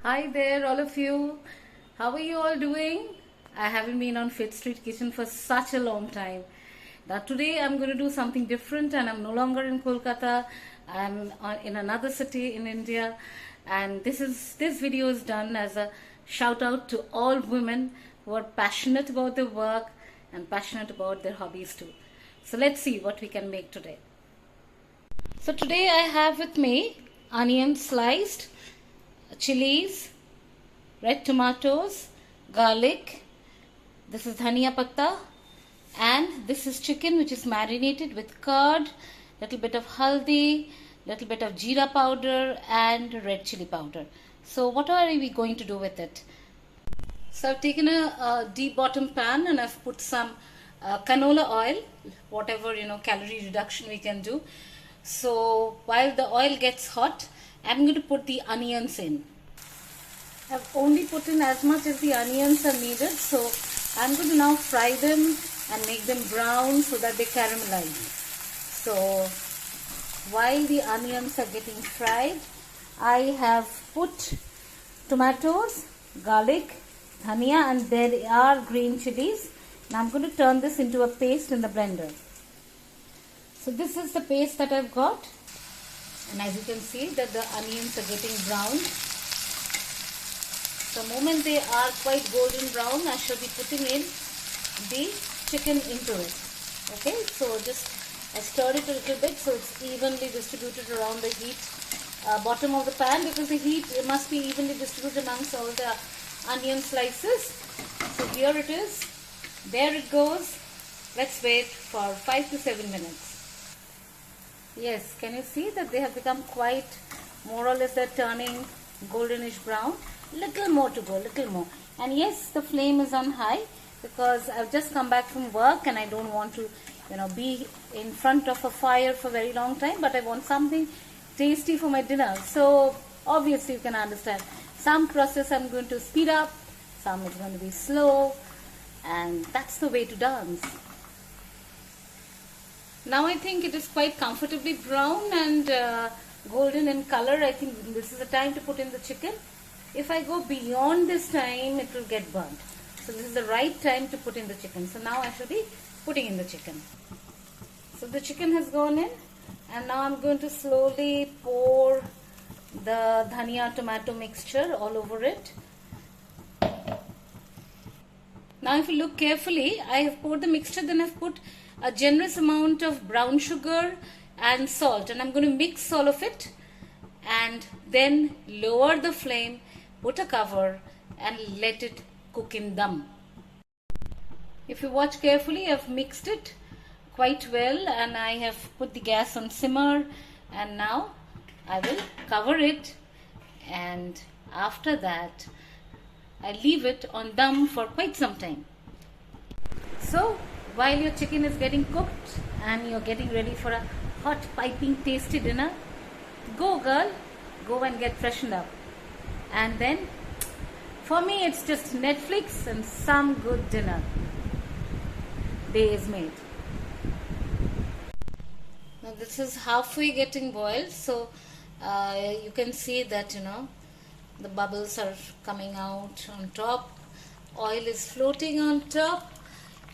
Hi there, all of you. How are you all doing? I haven't been on Fit Street Kitchen for such a long time. Now today I'm going to do something different, and I'm no longer in Kolkata. I'm in another city in India, and this video is done as a shout out to all women who are passionate about their work and passionate about their hobbies too. So let's see what we can make today. So today I have with me onion sliced, chilies, red tomatoes, garlic, this is dhania patta, and this is chicken which is marinated with curd, little bit of haldi, little bit of jeera powder and red chili powder. So what are we going to do with it? So I've taken a deep bottom pan and I've put some canola oil, whatever calorie reduction we can do. So while the oil gets hot, I'm going to put the onions in. I've only put in as much as the onions are needed, so I'm going to now fry them and make them brown so that they caramelize. So while the onions are getting fried, I have put tomatoes, garlic, dhania, and there are green chilies. Now I'm going to turn this into a paste in the blender. So this is the paste that I've got, and as you can see that the onions are getting brown. The moment they are quite golden brown, I shall be putting in the chicken into it. Okay, so I stir it a little bit so it's evenly distributed around the heat bottom of the pan, because the heat must be evenly distributed amongst all the onion slices. So here it is, there it goes. Let's wait for 5 to 7 minutes. Yes, can you see that they have become quite, more or less they're turning goldenish brown. Little more to go, little more. And yes, the flame is on high because I've just come back from work and I don't want to be in front of a fire for a very long time, but I want something tasty for my dinner. So obviously you can understand, some process I'm going to speed up, some is going to be slow, and that's the way to dance. Now I think it is quite comfortably brown and golden in color. I think this is the time to put in the chicken. If I go beyond this time, it will get burnt. So this is the right time to put in the chicken. So now I shall be putting in the chicken. So the chicken has gone in, and now I'm going to slowly pour the dhania tomato mixture all over it. Now if you look carefully, I have poured the mixture, then I've put a generous amount of brown sugar and salt, and I'm going to mix all of it and then lower the flame, put a cover and let it cook in dum. If you watch carefully, I've mixed it quite well and I have put the gas on simmer, and now I will cover it, and after that I leave it on dum for quite some time. So while your chicken is getting cooked and you're getting ready for a hot piping tasty dinner, go girl, go and get freshened up. And then for me it's just Netflix and some good dinner. Day is made. Now this is halfway getting boiled, so you can see that the bubbles are coming out on top, oil is floating on top,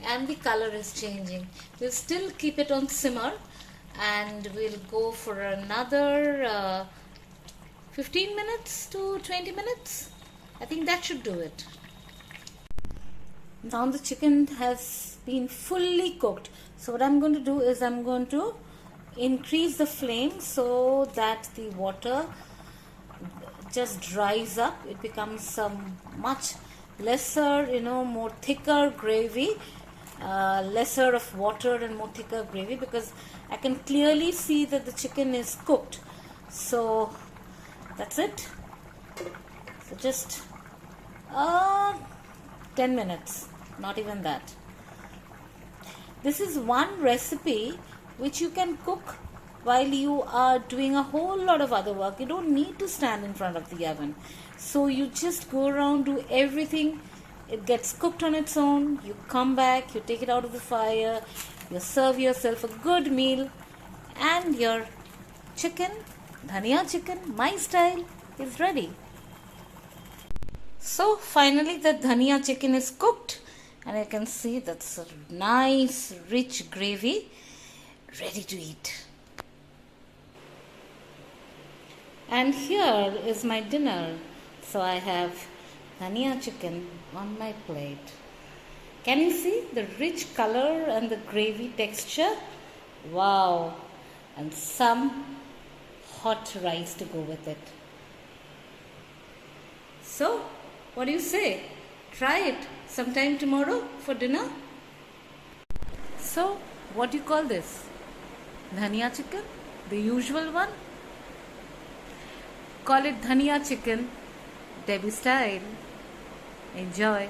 and the color is changing. We'll still keep it on simmer and we'll go for another 15 minutes to 20 minutes. I think that should do it. Now the chicken has been fully cooked. So what I'm going to do is I'm going to increase the flame so that the water just dries up. It becomes some much lesser, more thicker gravy, lesser of water and more thicker gravy, because I can clearly see that the chicken is cooked. So that's it. So just 10 minutes, not even that. This is one recipe which you can cook while you are doing a whole lot of other work. You don't need to stand in front of the oven. So you just go around, do everything. It gets cooked on its own. You come back, you take it out of the fire, you serve yourself a good meal, and your chicken, dhania chicken, my style, is ready. So finally the dhania chicken is cooked, and you can see that's a nice rich gravy ready to eat. And here is my dinner. So I have dhania chicken on my plate. Can you see the rich color and the gravy texture? Wow! And some hot rice to go with it. So, what do you say? Try it sometime tomorrow for dinner. So, what do you call this? Dhania chicken? The usual one? Call it dhania chicken, Debbie style. Enjoy.